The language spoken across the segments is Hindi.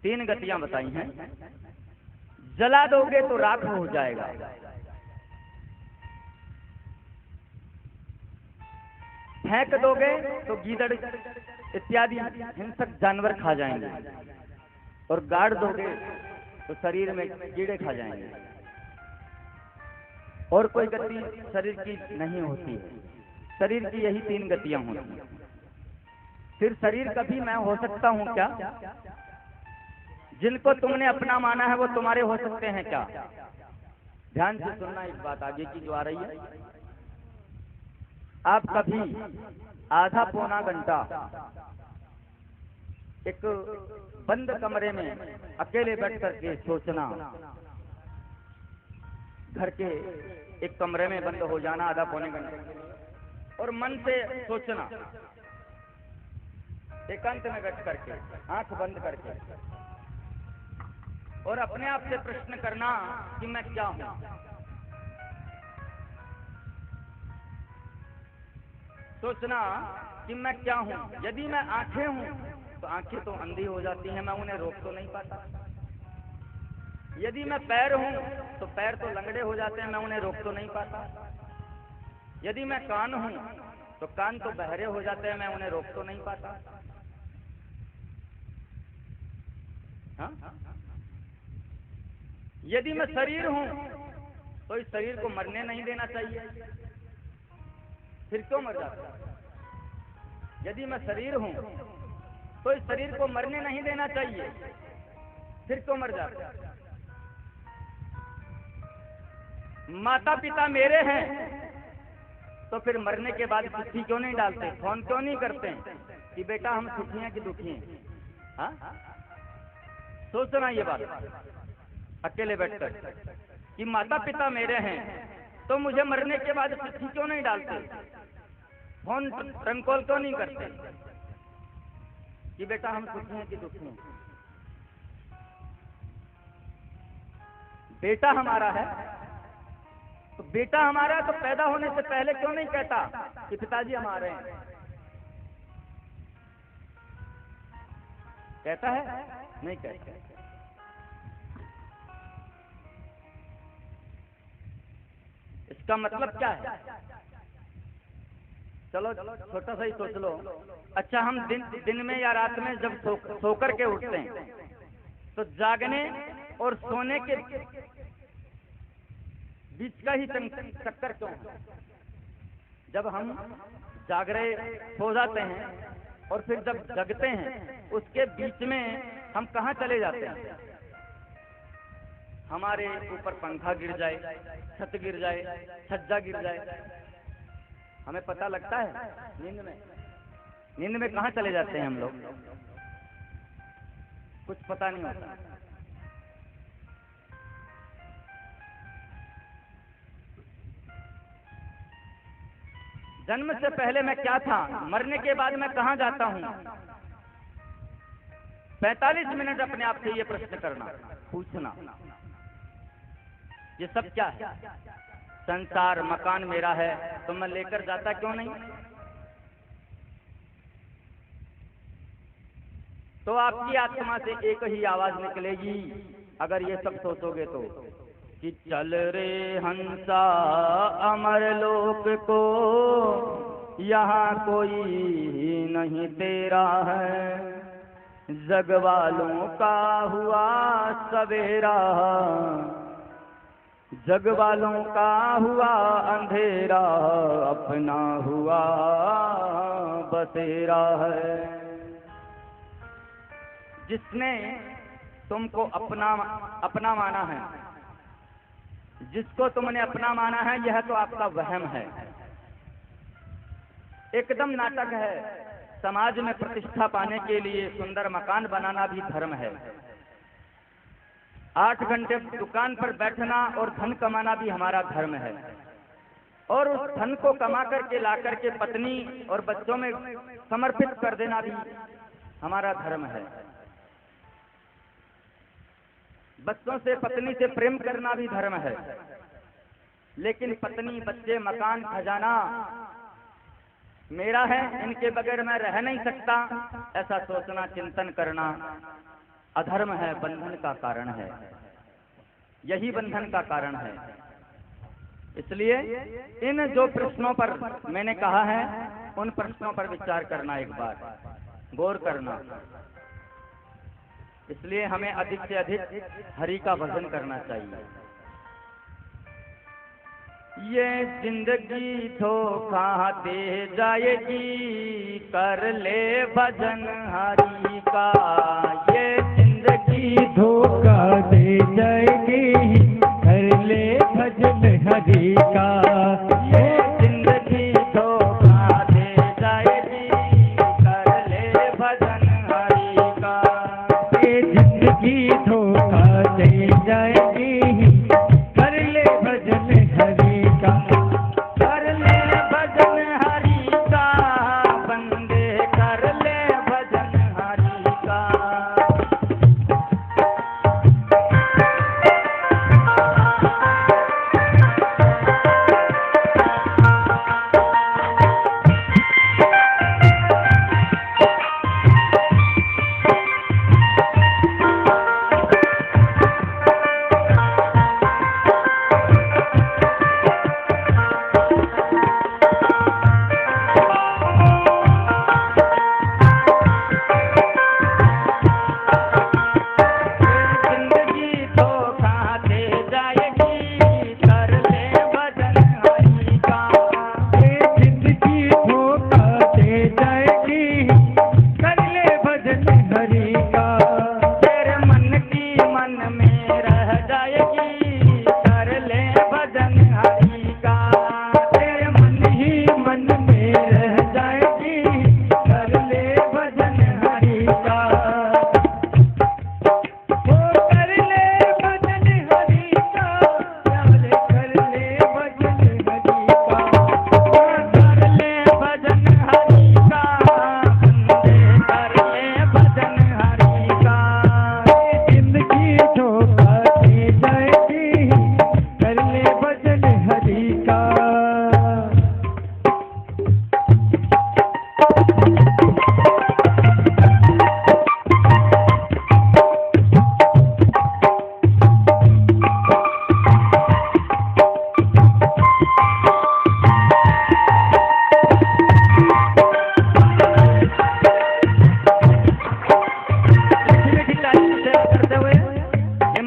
तीन गतियां बताई हैं। जला दोगे तो राख हो जाएगा, फेंक दोगे तो गीदड़ इत्यादि हिंसक जानवर खा जाएंगे, और गाड़ दोगे तो शरीर में कीड़े खा जाएंगे। और कोई गति शरीर की नहीं होती है, शरीर की यही तीन गतियां होती हैं। फिर शरीर कभी मैं हो सकता हूं क्या? जिनको तुमने अपना माना है वो तुम्हारे हो सकते हैं क्या? ध्यान से सुनना एक बात आगे की जो आ रही है। आप कभी आधा पौना घंटा एक बंद कमरे में अकेले बैठ करके सोचना, घर के एक कमरे में बंद हो जाना आधा पौने घंटे, और मन से सोचना एकांत में बैठ करके, आंख बंद करके, और अपने आप से प्रश्न करना कि मैं क्या हूं। सोचना कि मैं क्या हूं। यदि मैं आंखें हूं तो आंखें तो अंधी हो जाती हैं, मैं उन्हें रोक तो नहीं पाता। यदि मैं पैर हूं तो पैर तो लंगड़े हो जाते हैं, मैं उन्हें रोक तो नहीं पाता। यदि मैं कान हूं तो कान तो बहरे हो जाते हैं, मैं उन्हें रोक तो नहीं पाता। हाँ? यदि मैं शरीर हूं तो इस शरीर को मरने नहीं देना चाहिए, फिर क्यों मर जाता? यदि मैं शरीर हूं तो इस शरीर को मरने नहीं देना चाहिए, फिर क्यों मर जाता? माता पिता मेरे हैं तो फिर मरने के बाद चिट्ठी क्यों नहीं डालते, फोन क्यों नहीं करते कि बेटा हम सुखी हैं कि दुखी हैं? हाँ? सोचना ये बात अकेले बैठकर कि माता पिता मेरे हैं तो मुझे मरने के बाद चिट्ठी क्यों नहीं डालते, फोन ट्रंक कॉल क्यों नहीं करते कि बेटा हम सुखी हैं कि दुखी हैं? बेटा हमारा है तो बेटा हमारा है तो पैदा होने से पहले क्यों नहीं कहता कि पिताजी हमारे हैं? कहता है? नहीं कहता। इसका मतलब क्या है? चलो छोटा सा ही सोच लो। अच्छा, हम दिन में या रात में जब सोकर के उठते हैं तो जागने और सोने के बीच का ही चक्कर क्यों है? जब हम जाग रहे सो जाते हैं और फिर जब जगते हैं उसके बीच में हम कहाँ चले जाते हैं? हमारे ऊपर पंखा गिर जाए, छत गिर जाए, छज्जा गिर जाए, हमें पता लगता है? नींद में कहाँ चले जाते हैं हम लोग? कुछ पता नहीं होता। जन्म से पहले मैं क्या था, मरने के बाद मैं कहाँ जाता हूँ? 45 मिनट अपने आप से ये प्रश्न करना, पूछना, ये सब क्या है? संसार मकान मेरा है तो मैं लेकर जाता क्यों नहीं? तो आपकी आत्मा से एक ही आवाज निकलेगी अगर ये सब सोचोगे तो, कि चल रे हंसा अमर लोक को, यहाँ कोई नहीं तेरा है। जग वालों का हुआ सवेरा, जग वालों का हुआ अंधेरा, अपना हुआ बसेरा है। जिसने तुमको अपना माना है, जिसको तुमने अपना माना है, यह तो आपका वहम है, एकदम नाटक है। समाज में प्रतिष्ठा पाने के लिए सुंदर मकान बनाना भी धर्म है। 8 घंटे दुकान पर बैठना और धन कमाना भी हमारा धर्म है, और उस धन को कमा करके ला करके पत्नी और बच्चों में समर्पित कर देना भी हमारा धर्म है। बच्चों से, पत्नी से प्रेम करना भी धर्म है, लेकिन पत्नी, बच्चे, मकान, खजाना मेरा है, इनके बगैर मैं रह नहीं सकता, ऐसा सोचना, चिंतन करना अधर्म है, बंधन का कारण है, यही बंधन का कारण है। इसलिए इन जो प्रश्नों पर मैंने कहा है, उन प्रश्नों पर विचार करना, एक बार गौर करना। इसलिए हमें अधिक से अधिक हरि का भजन करना चाहिए। ये जिंदगी धोखा दे जाएगी, कर ले भजन हरि का। ये जिंदगी धोखा दे जाएगी, कर ले भजन हरि का। ये जिंदगी धोखा दे जाएगी, कर ले भजन हरि का। ये जिंदगी धोखा दे जाएगी, कर ले भजन हरि का। कर ले भजन हरि का, बंदे कर ले भजन हरि का।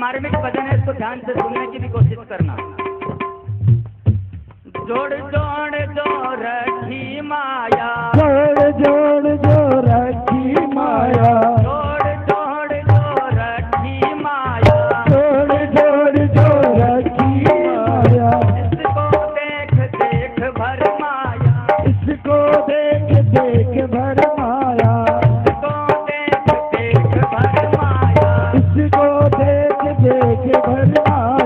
मार्मिक भजन है, इसको ध्यान से सुनने की भी कोशिश करना। जोड़ जोड़ जो रखी माया, जोड़ जोड़ जो रखी माया, जोड़ जोड़ जो रखी माया, जोड़ जोड़ जो रखी माया। इसको देख देख भर माया, इसको देख देख भर माया, इसको देख देख भर माया, इसको देख देख भर माया।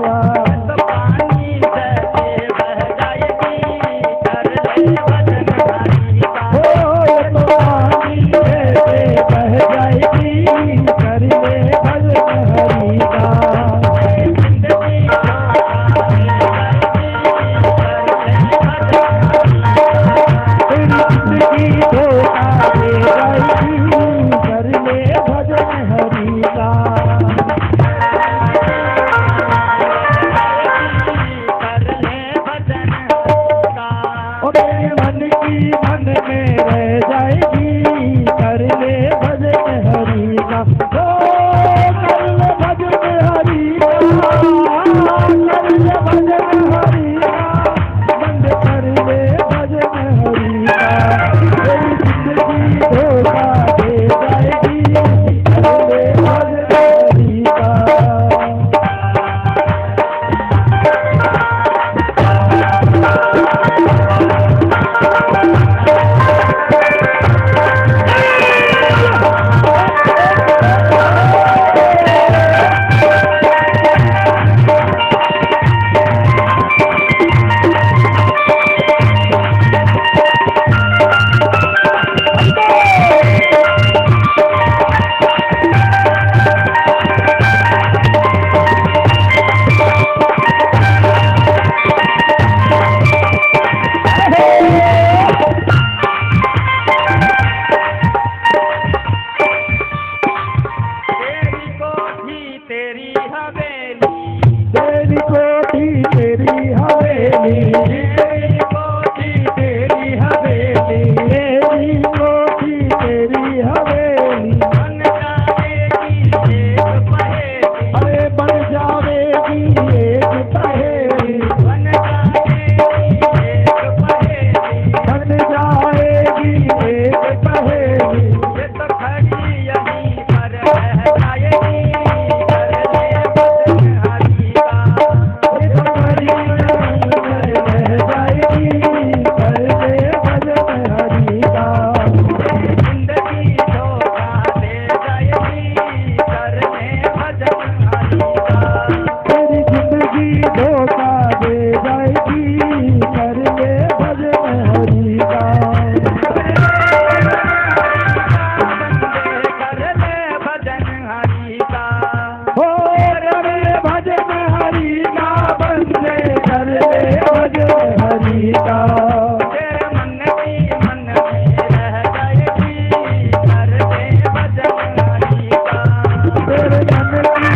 कोठी तेरी हवेली, मेरी कोठी तेरी हवेली, मेरी कोठी तेरी हवेली, बन जाएगी एक पहेली, अरे बन जावेगी एक पहेली, बन जाएगी एक पहेली, बन जाएगी एक पहेली। ये तो खड़ी यहीं पर रह जाएगी, कर ले बदन हरी का। ये तो हरी रह जाएगी, कर ले भजन हरि का। जिंदगी धोखा दे जाएगी, कर ले भजन हरी का। तेरी जिंदगी धोखा दे जाएगी, कर ले भजन हरि का। कर ले भजन हरी का। हो कर ले भजन हरि का, बंदे कर ले भजन हरि का। तेरे मन की मन में रह जाएगी, कर ले भजन हरी का। तेरे मन की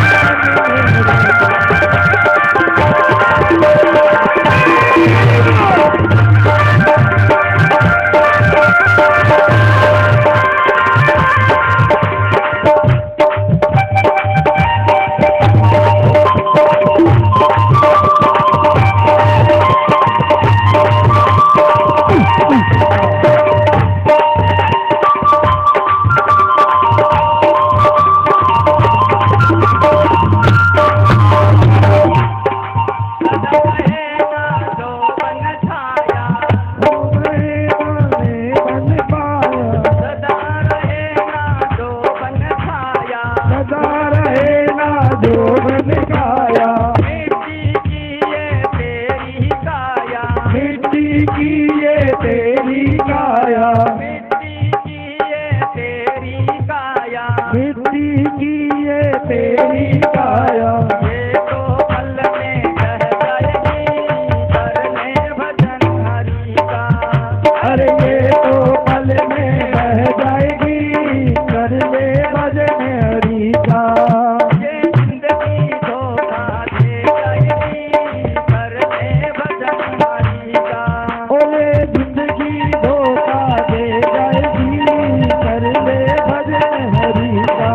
रहेगा जो बन छाया, बन पाया, सदा रहेगा जो बन छाया। सदा रहेगा जो बन गाया। मिट्टी की ये तेरी काया, मिट्टी की ये तेरी काया, मिट्टी की ये तेरी काया। मिट्टी की ये तेरी काया। ये तो पल में रह जाएगी, कर ले भजन हरी का। अरे ये तो पल में बह जाएगी, कर ले भजन हरि का। ये जिंदगी धोखा दे जाएगी, कर ले भजन हरी का। ओले जिंदगी धोखा दे जाएगी, कर ले भजन हरि का।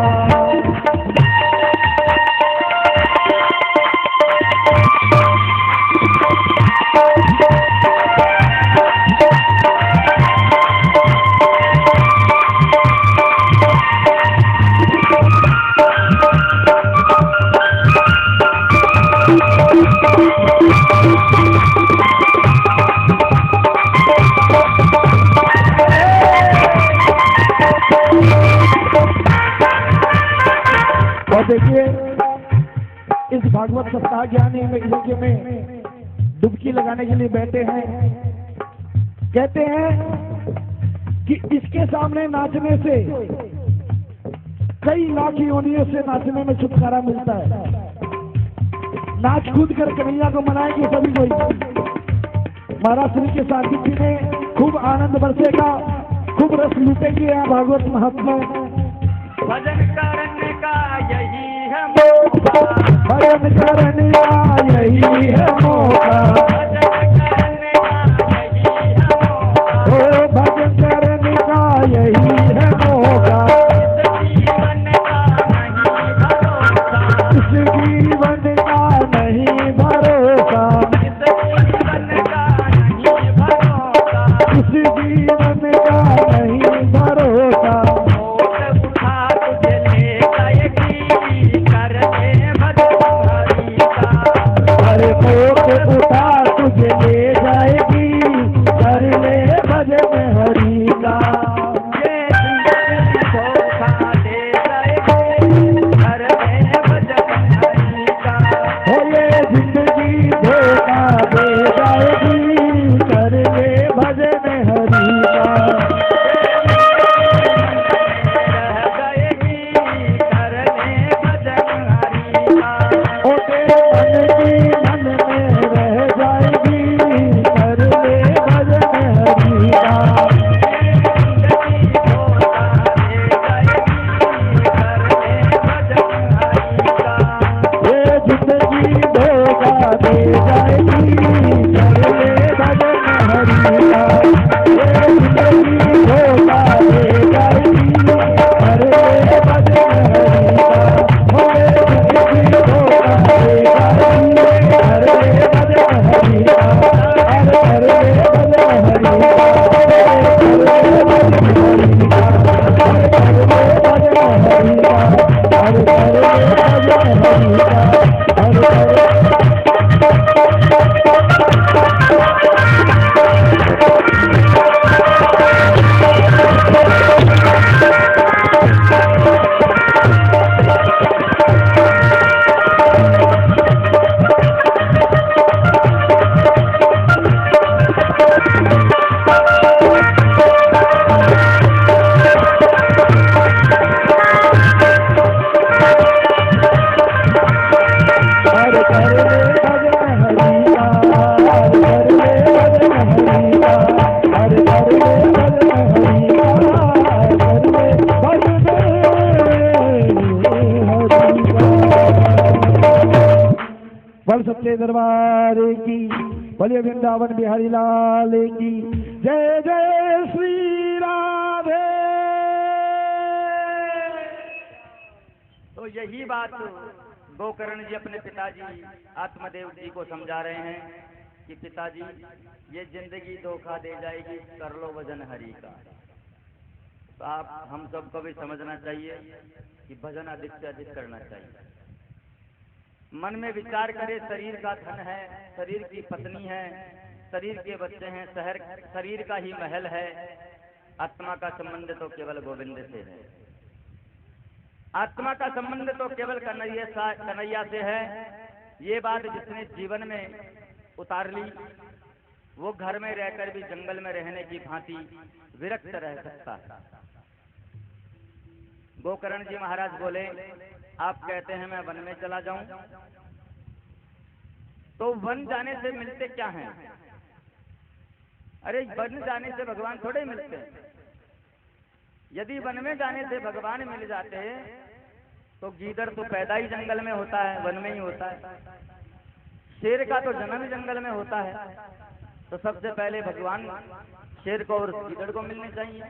और देखिए इस भागवत सप्ताह ज्ञानी में यज्ञ में डुबकी लगाने के लिए बैठे हैं। कहते हैं कि इसके सामने नाचने से कई लाख योनियों से नाचने में छुटकारा मिलता है। नाच कूद कर कन्हैया को मनाएंगे सभी कोई। महाराज श्री के सानिध्य में खूब आनंद बरसेगा, खूब रस लूटेंगे यहाँ भागवत महात्मा। भजन करने का यही है मौका, भजन करने का यही है मौका, भजन करने का यही है मौका। ओ भजन करने का यही है मौका। इस जीवन का नहीं भरोसा, इस जीवन का नहीं भरोसा, इस जीवन का नहीं भरोसा। इस जीवन का नहीं भरोसा। मोट उठा तुझे ले जाएगी, कर ले भजन हरी का। अरे कोट उठा हरे भजन हरि का, बल सच्चे दरबार की, बोलिए वृंदावन बिहारी लाल की जय। जय श्री राधे। तो यही बात गोकर्ण जी अपने पिताजी आत्मदेव जी को समझा रहे हैं कि पिताजी ये जिंदगी धोखा दे जाएगी, कर लो भजन हरि का। तो आप हम सबको भी समझना चाहिए कि भजन अधिक से अधिक करना चाहिए। मन में विचार करे, शरीर का धन है, शरीर की पत्नी है, शरीर के बच्चे हैं, शरीर का ही महल है, आत्मा का संबंध तो केवल गोविंद से है। आत्मा का संबंध तो केवल कन्हैया से है। ये बात जिसने जीवन में उतार ली वो घर में रहकर भी जंगल में रहने की भांति विरक्त रह सकता है। गोकर्ण जी महाराज बोले, आप कहते हैं मैं वन में चला जाऊं, तो वन जाने से मिलते क्या हैं? अरे वन जाने से भगवान थोड़े मिलते हैं। यदि वन में जाने से भगवान मिल जाते तो गीदड़ तो पैदा ही जंगल में होता है, वन में ही होता है। शेर का तो जन्म जंगल में होता है। तो सबसे पहले भगवान शेर को और गीदड़ को मिलने चाहिए।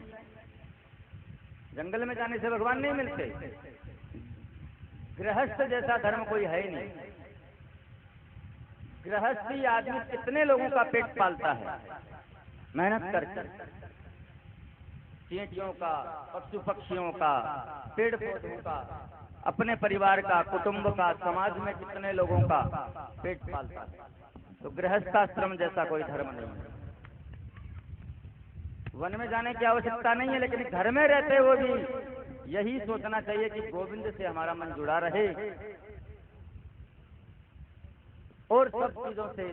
जंगल में जाने से भगवान नहीं मिलते। गृहस्थ जैसा धर्म कोई है ही नहीं। गृहस्थी आदमी कितने लोगों का पेट पालता है, मेहनत करके, चींटियों का, पशु पक्षियों का, पेड़ पौधों का, अपने परिवार का, कुटुंब का, समाज में कितने लोगों का पेट पालता है। तो गृहस्थाश्रम जैसा कोई धर्म नहीं है। वन में जाने की आवश्यकता नहीं है, लेकिन घर में रहते हुए भी यही सोचना चाहिए कि गोविंद से हमारा मन जुड़ा रहे और सब चीजों से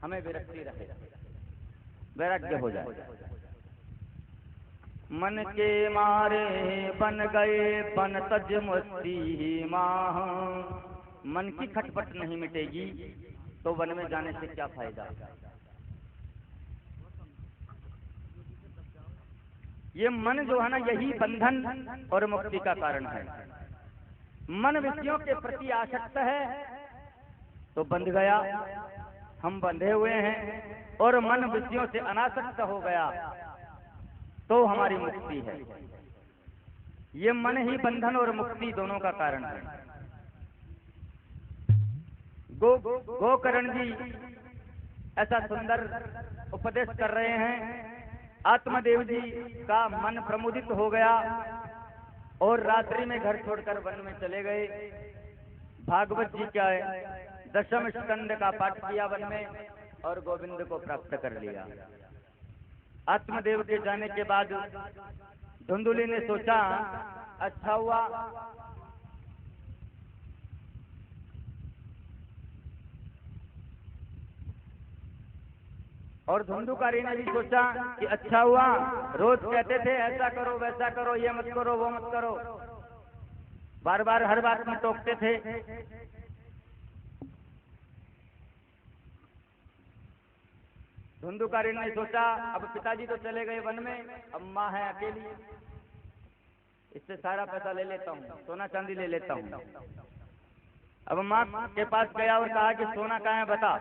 हमें विरक्ति रहे, वैराग्य हो जाए। मन के मारे बन गए बन तज मस्ती माह। मन की खटपट नहीं मिटेगी तो वन में जाने से क्या फायदा। ये मन जो है ना, यही बंधन और मुक्ति का कारण है। मन विषयों के प्रति आसक्त है तो बंध गया, हम बंधे हुए हैं। और मन विषयों से अनासक्त हो गया तो हमारी मुक्ति है। ये मन ही बंधन और मुक्ति दोनों का कारण है। गोकर्ण जी ऐसा सुंदर उपदेश कर रहे हैं। आत्मदेव जी का मन प्रमुदित हो गया और रात्रि में घर छोड़कर वन में चले गए। भागवत जी का दशम स्कंद का पाठ किया वन में और गोविंद को प्राप्त कर लिया। आत्मदेव के जाने के बाद धुंधुली ने सोचा, अच्छा हुआ और धुंधुकारी ने भी सोचा कि अच्छा हुआ, रोज कहते थे ऐसा करो वैसा करो, ये मत करो वो मत करो, बार बार हर बात में टोकते थे। धुंधुकारी ने सोचा अब पिताजी तो चले गए वन में, अब माँ है अकेली, इससे सारा पैसा ले लेता हूँ, सोना चांदी ले लेता हूँ। अब माँ के पास गया और कहा कि सोना कहाँ है बता,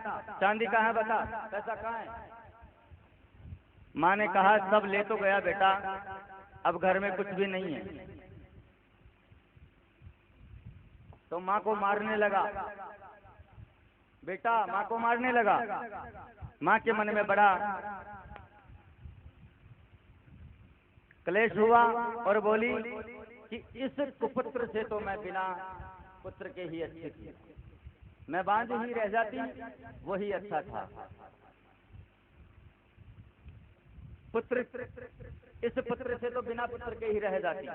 चांदी कहाँ है बता, पैसा कहाँ है। माँ ने कहा सब ले तो गया बेटा, अब घर में कुछ भी नहीं है। तो माँ को मारने लगा, बेटा माँ को मारने लगा। माँ के मन में बड़ा क्लेश हुआ और बोली कि इस कुपुत्र से तो मैं बिना पुत्र के ही अच्छी थी, मैं बांझ ही रह जाती वही अच्छा था। पुत्र, इस पुत्र से तो बिना पुत्र के ही रह जाती।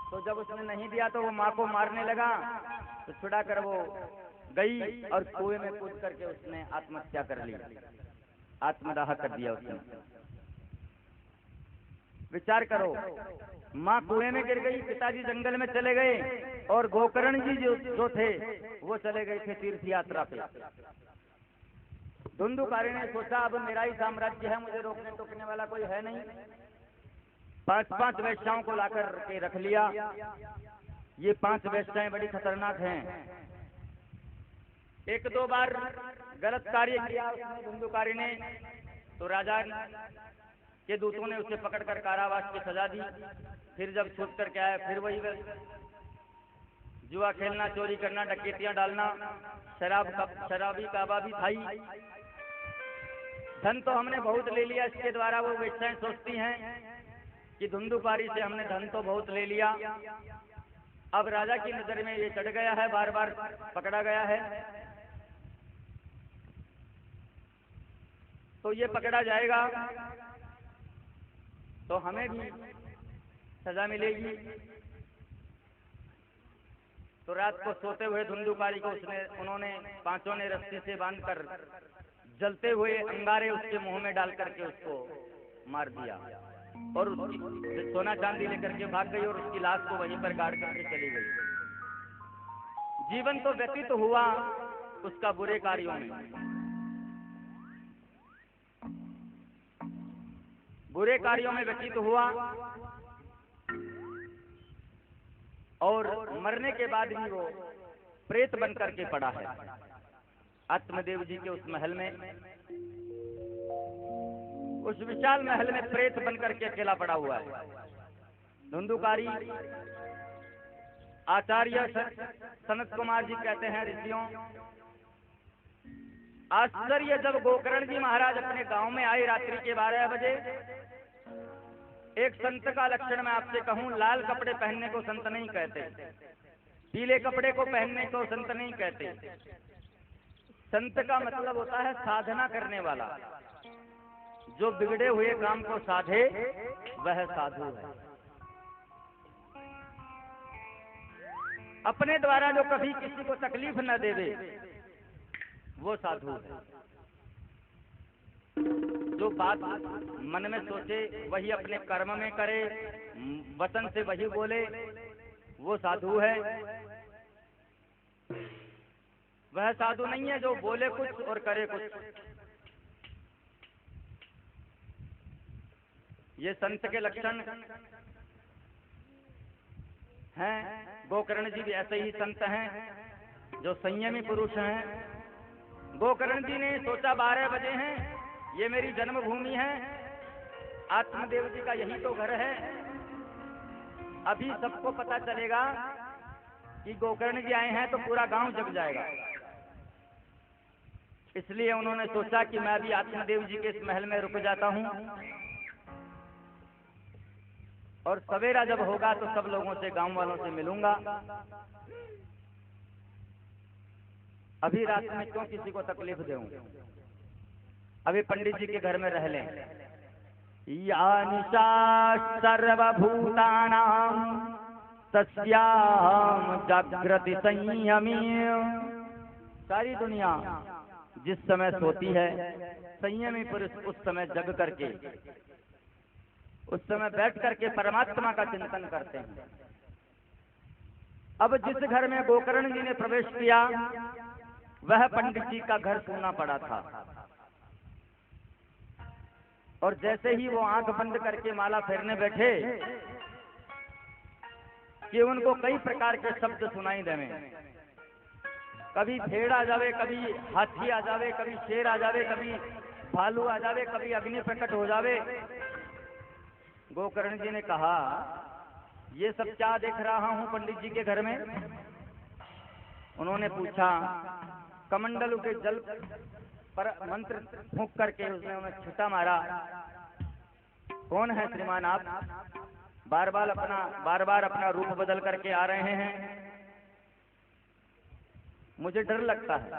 तो जब उसने नहीं दिया तो वो माँ को मारने लगा, तो छुड़ा कर वो गई और कुएं में कूद करके उसने आत्महत्या कर ली, आत्मदाह कर दिया उसने। विचार करो, माँ कुएं में गिर गई, पिताजी जंगल में चले गए और गोकर्ण जी जो थे वो चले गए थे तीर्थ यात्रा पे। धुंधुकारी ने सोचा अब मेरा ही साम्राज्य है, मुझे रोकने टोकने वाला कोई है नहीं। 5-5 वेश्याओं को लाकर के रख लिया। ये 5 वेश्याएं बड़ी खतरनाक हैं। 1-2 बार गलत कार्य किया उसने धुंधुकारी ने, तो राजा के दूतों ने उसे पकड़कर कारावास की सजा दी। फिर जब छूट करके आया फिर वही जुआ खेलना, चोरी करना, डकैतियां डालना, शराबी काबाबी खाई। धन तो हमने बहुत ले लिया, इसके द्वारा वो वेश्याएं सोचती हैं कि धुंधुकारी से हमने धन तो बहुत ले लिया, अब राजा की नजर में ये चढ़ गया है, बार बार पकड़ा गया है, तो ये पकड़ा जाएगा तो हमें भी सजा मिलेगी। तो रात को सोते हुए धुंधुकारी को उन्होंने 5 ने रस्सी से बांधकर जलते हुए अंगारे उसके मुंह में डाल करके उसको मार दिया और उसकी सोना चांदी लेकर के भाग गई और उसकी लाश को वहीं पर गाड़ करके चली गई। जीवन तो व्यतीत हुआ उसका बुरे कार्यों में, बुरे कार्यों में व्यतीत हुआ और मरने के बाद भी वो प्रेत बन करके पड़ा है आत्मदेव जी के उस महल में। उस विशाल महल में प्रेत बन करके अकेला पड़ा हुआ है। धुंधुकारी आचार्य सनत कुमार जी कहते हैं, ऋषियों, आश्चर्य, जब गोकर्ण जी महाराज अपने गांव में आए रात्रि के 12 बजे, एक संत का लक्षण मैं आपसे कहूं, लाल कपड़े पहनने को संत नहीं कहते, पीले कपड़े को पहनने को संत नहीं कहते। संत का मतलब होता है साधना करने वाला, जो बिगड़े हुए काम को साधे वह साधु है। अपने द्वारा जो कभी किसी को तकलीफ न देवे वो साधु है। जो बात मन में सोचे वही अपने कर्म में करे, वचन से वही बोले, वो साधु है। वह साधु नहीं है जो बोले कुछ और करे कुछ। ये संत के लक्षण हैं। गोकर्ण जी भी ऐसे ही संत हैं जो संयमी पुरुष हैं। गोकर्ण जी ने सोचा 12 बजे हैं, ये मेरी जन्मभूमि है, आत्मदेव जी का यही तो घर है, अभी सबको पता चलेगा कि गोकर्ण जी आए हैं तो पूरा गांव जग जाएगा। इसलिए उन्होंने सोचा कि मैं भी आत्मदेव जी के इस महल में रुक जाता हूं और सवेरा जब होगा तो सब लोगों से, गांव वालों से मिलूंगा। अभी रात में क्यों किसी को तकलीफ दूं, अभी पंडित जी के घर में रह लें। या निशा सर्वभूतानां तस्याम जागृति संयमी। सारी दुनिया जिस समय सोती है, संयमी पुरुष उस समय जग करके, उस समय बैठ करके परमात्मा का चिंतन करते हैं। अब जिस घर में गोकर्ण जी ने प्रवेश किया वह पंडित जी का घर सूना पड़ा था, और जैसे ही वो आंख बंद करके माला फेरने बैठे कि उनको कई प्रकार के शब्द सुनाई देवे। कभी भेड़ आ जावे, कभी हाथी आ जावे, कभी शेर आ जावे, कभी भालू आ जावे, कभी अग्नि प्रकट हो जावे। गोकर्ण जी ने कहा, ये सब क्या देख रहा हूं पंडित जी के घर में? उन्होंने पूछा। कमंडलू के जल पर मंत्र फूंक करके उसने उन्हें छुटा मारा कौन है श्रीमान आप? बार बार अपना रूप बदल करके आ रहे हैं, मुझे डर लगता है।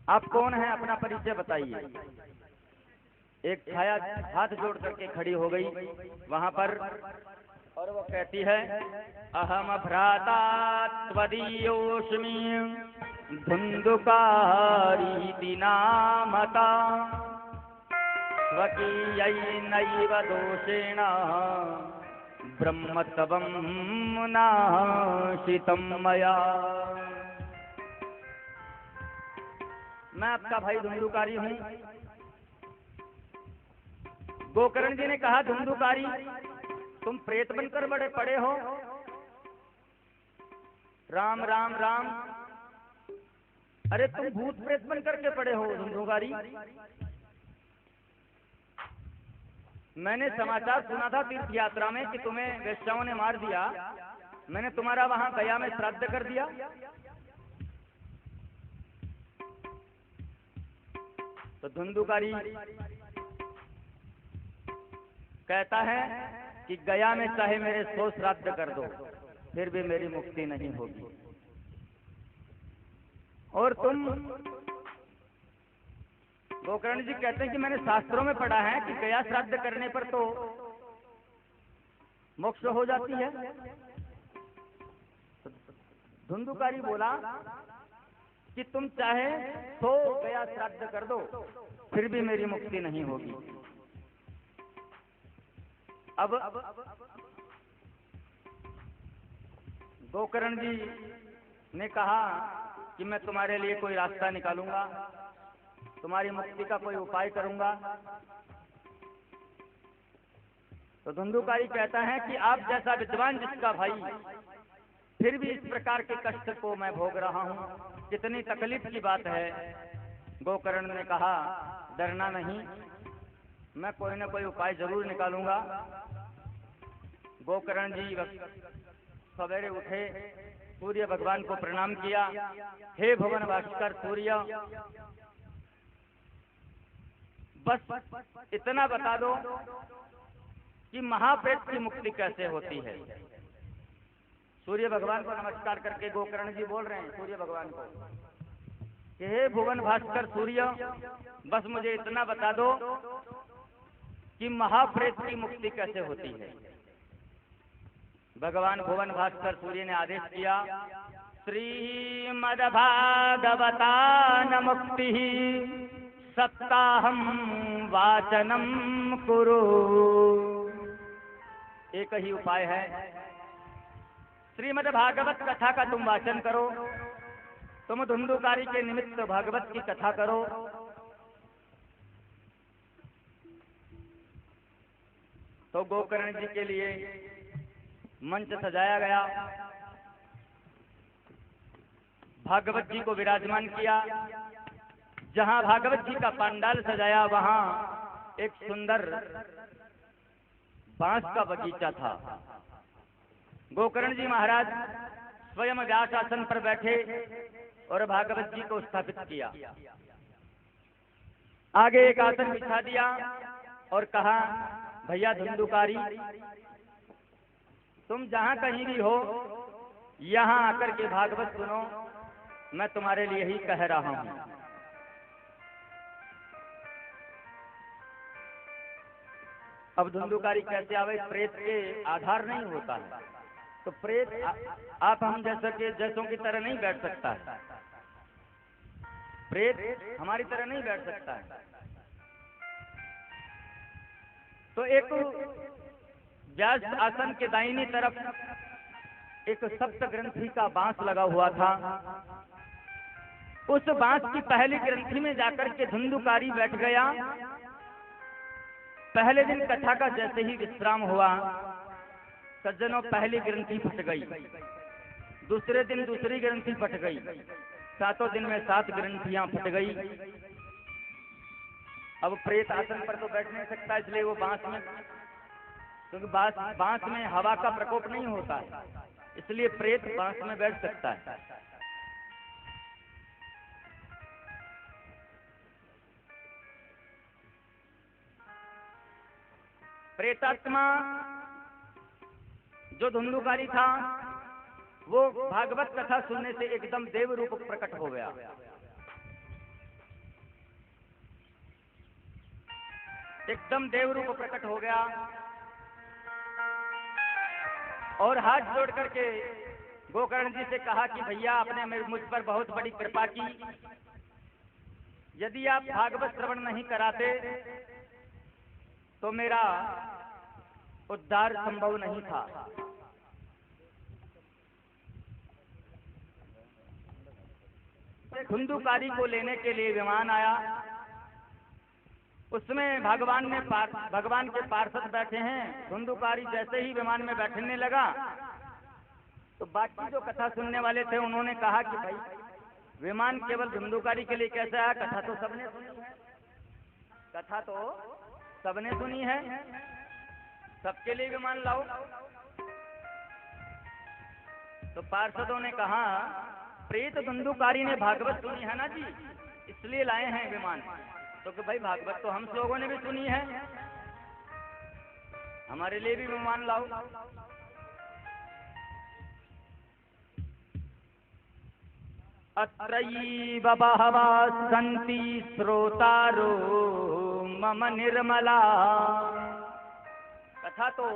आप कौन हैं, अपना परिचय बताइए। एक छाया हाथ जोड़ करके खड़ी हो गई वहां पर, और वो कहती है, अहम भ्राता त्वदीयोऽस्मि धुंधुकारीति नामता स्वकीयैनैव दोषेण ब्रह्मत्वं नाशितं मया। मैं आपका भाई धुंधुकारी हूँ। गोकर्ण जी ने कहा, धुंधुकारी तुम प्रेत बनकर बड़े पड़े हो? राम राम राम, अरे तुम भूत प्रेत बनकर के पड़े हो धुंधुकारी। मैंने समाचार सुना था तीर्थ यात्रा में कि तुम्हें वेश्याओं ने मार दिया। मैंने तुम्हारा वहां गया में श्राद्ध कर दिया। तो धुंधुकारी कहता है कि गया में चाहे मेरे 100 श्राद्ध कर दो, फिर भी मेरी मुक्ति नहीं होगी। और तुम, गोकर्ण जी कहते हैं कि मैंने शास्त्रों में पढ़ा है कि गया श्राद्ध करने पर तो मोक्ष हो जाती है। धुंधुकारी बोला कि तुम चाहे 100 गया श्राद्ध कर दो, फिर भी मेरी मुक्ति नहीं होगी। अब गोकर्ण जी ने कहा कि मैं तुम्हारे लिए कोई रास्ता निकालूंगा, तुम्हारी मुक्ति का कोई उपाय करूंगा। तो धुंधुकारी कहता है कि आप जैसा विद्वान जिसका भाई, फिर भी इस प्रकार के कष्ट को मैं भोग रहा हूँ, कितनी तकलीफ की बात है। गोकर्ण ने कहा, डरना नहीं, मैं कोई न कोई उपाय जरूर निकालूंगा। गोकर्ण जी सवेरे उठे, सूर्य भगवान को प्रणाम किया। हे भुवन भास्कर सूर्य, बस इतना बता दो कि महाप्रेत की मुक्ति कैसे होती है। सूर्य भगवान को नमस्कार करके गोकर्ण जी बोल रहे हैं सूर्य भगवान को कि हे भुवन भास्कर सूर्य, बस मुझे इतना बता दो कि महाप्रेत की मुक्ति कैसे होती है। भगवान भुवन भास्कर सूर्य ने आदेश किया, श्रीमद् भागवतान मुक्ति सप्ताहम वाचनम कुरु। एक ही उपाय है, श्रीमद् भागवत कथा का तुम वाचन करो। तुम धुंधुकारी के निमित्त भागवत की कथा करो। तो गोकर्ण जी के लिए मंच सजाया गया, भागवत जी को विराजमान किया। जहां भागवत जी का पंडाल सजाया, वहां एक सुंदर बांस का बगीचा था। गोकर्ण जी महाराज स्वयं व्यास आसन पर बैठे और भागवत जी को स्थापित किया। आगे एक आसन बिछा दिया और कहा, भैया धुंधुकारी, तुम जहां कहीं भी हो, यहां आकर के भागवत सुनो, मैं तुम्हारे लिए ही कह रहा हूं। अब धुंधुकारी कैसे आवे? प्रेत के आधार नहीं होता है, तो प्रेत आप हम जैसों की तरह नहीं बैठ सकता है। प्रेत हमारी तरह नहीं बैठ सकता है। तो एक व्यास आसन के दाहिनी तरफ एक सप्त ग्रंथि का बांस लगा हुआ था। उस बांस की पहली ग्रंथि में जाकर के धुंधुकारी बैठ गया। पहले दिन कथा का जैसे ही विश्राम हुआ, सज्जनों, पहली ग्रंथि फट गई। दूसरे दिन दूसरी ग्रंथि फट गई। 7 दिन में 7 ग्रंथियां फट गई। अब प्रेत आसन पर तो बैठ नहीं सकता, इसलिए वो बांस में, क्योंकि बांस में हवा का प्रकोप नहीं होता है, इसलिए प्रेत बांस में बैठ सकता है। प्रेतात्मा जो धुंधुकारी था वो भागवत कथा सुनने से एकदम देव रूप प्रकट हो गया। एकदम देव रूप प्रकट हो गया और हाथ जोड़ करके गोकर्ण जी से कहा कि भैया आपने मुझ पर बहुत बड़ी कृपा की, यदि आप भागवत श्रवण नहीं कराते तो मेरा उद्धार संभव नहीं था। धुंधुकारी को लेने के लिए विमान आया, उसमें भगवान के पार्षद बैठे हैं। धुंधुकारी जैसे ही विमान में बैठने लगा तो बाकी जो कथा सुनने वाले थे उन्होंने कहा कि भाई विमान केवल धुंधुकारी के लिए कैसे आया, कथा तो सबने सुनी है, कथा तो सबने सुनी है, सबके लिए विमान लाओ। तो पार्षदों ने कहा प्रेत धुंधुकारी ने भागवत सुनी है ना जी, इसलिए लाए हैं विमान। तो कि भाई भागवत तो हम लोगों ने भी सुनी है, हमारे लिए भी विमान लाओ। अत्रैव बहवः सन्ति श्रोतारो मम निर्मला। कथा तो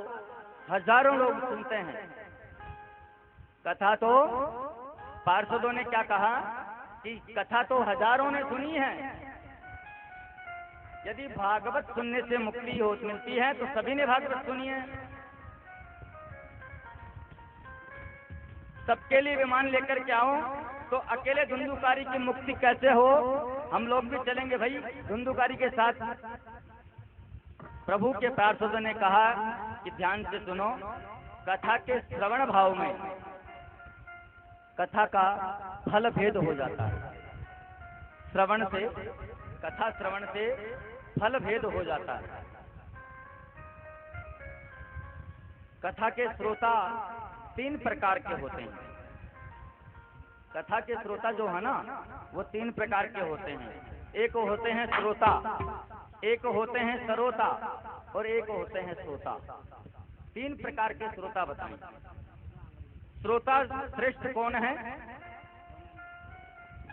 हजारों लोग सुनते हैं। कथा तो पार्षदों ने क्या कहा कि कथा तो हजारों ने सुनी है, यदि भागवत सुनने से मुक्ति हो मिलती है तो सभी ने भागवत सुनी है। सबके लिए विमान लेकर के आओ तो अकेले धुंधुकारी की मुक्ति कैसे हो, हम लोग भी चलेंगे भाई धुंधुकारी के साथ। प्रभु के पार्षदों ने कहा कि ध्यान से सुनो, कथा के श्रवण भाव में कथा का फल भेद हो जाता है। श्रवण से, कथा श्रवण से फल भेद हो जाता है। कथा के श्रोता 3 प्रकार के होते हैं। कथा के श्रोता जो है ना वो 3 प्रकार के होते हैं। एक होते हैं श्रोता, एक होते हैं सरोता और एक होते हैं श्रोता। 3 प्रकार के श्रोता बताएं। श्रोता श्रेष्ठ कौन है?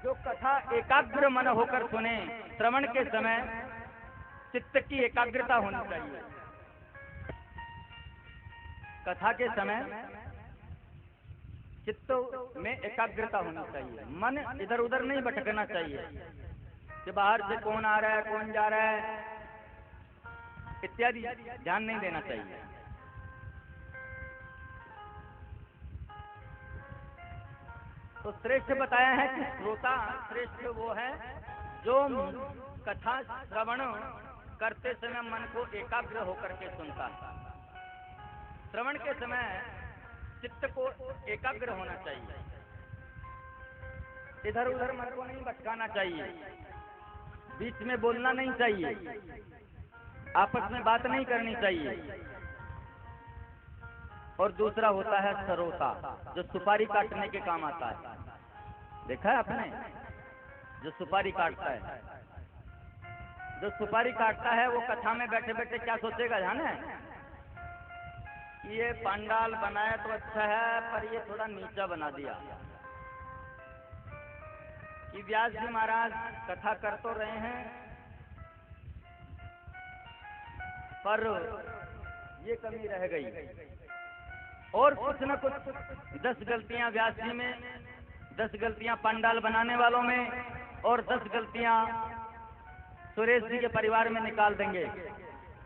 जो कथा एकाग्र मन होकर सुने। श्रवण के समय चित्त की एकाग्रता होनी चाहिए। कथा के समय चित्त में एकाग्रता होनी चाहिए, मन इधर उधर नहीं भटकना चाहिए कि बाहर से कौन आ रहा है, कौन जा रहा है इत्यादि ध्यान नहीं देना चाहिए। तो श्रेष्ठ बताया है कि श्रोता श्रेष्ठ वो है जो कथा श्रवण करते समय मन को एकाग्र होकर के सुनता है। श्रवण के समय चित्त को एकाग्र होना चाहिए, इधर उधर मन को नहीं भटकाना चाहिए, बीच में बोलना नहीं चाहिए, आपस में बात नहीं करनी चाहिए। और दूसरा होता है सरोता, जो सुपारी काटने के काम आता है। देखा है आपने? जो सुपारी काटता है, जो सुपारी काटता है वो कथा में बैठे बैठे क्या सोचेगा जाने, ये पंडाल बनाया तो अच्छा है पर ये थोड़ा नीचा बना दिया। कि व्यास जी महाराज कथा कर तो रहे हैं पर ये कमी रह गई। और कुछ न कुछ 10 गलतियां व्यास जी में, 10 गलतियां पंडाल बनाने वालों में और 10 गलतियां सुरेश जी के परिवार में निकाल देंगे।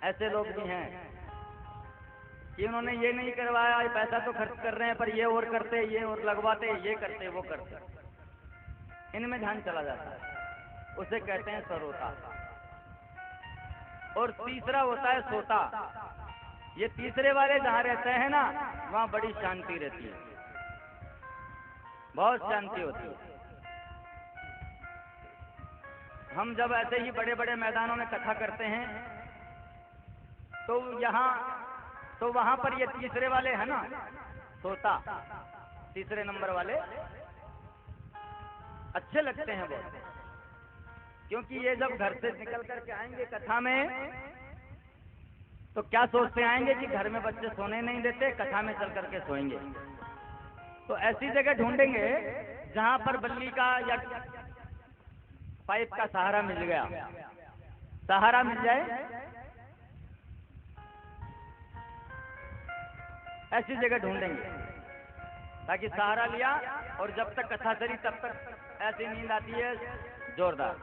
ऐसे लोग भी हैं कि उन्होंने ये नहीं करवाया, पैसा तो खर्च कर रहे हैं पर ये और करते, ये और लगवाते, ये करते, वो करते, इनमें ध्यान चला जाता है। उसे कहते हैं सरोता। और तीसरा होता है सोता। ये तीसरे वाले जहां रहते हैं ना वहां बड़ी शांति रहती है, बहुत शांति होती है। हम जब ऐसे ही बड़े बड़े मैदानों में कथा करते हैं तो तो वहां पर ये तीसरे वाले हैं ना सोता, तीसरे नंबर वाले अच्छे लगते हैं बहुत, क्योंकि ये जब घर से निकल करके आएंगे कथा में तो क्या सोचते आएंगे कि घर में बच्चे सोने नहीं देते, कथा में चल करके सोएंगे। तो ऐसी जगह ढूंढेंगे जहां पर बल्ली का या पाइप का सहारा मिल गया, सहारा मिल जाए, ऐसी जगह ढूंढेंगे ताकि सहारा लिया और जब तक कथा चली तब तक ऐसी नींद आती है जोरदार।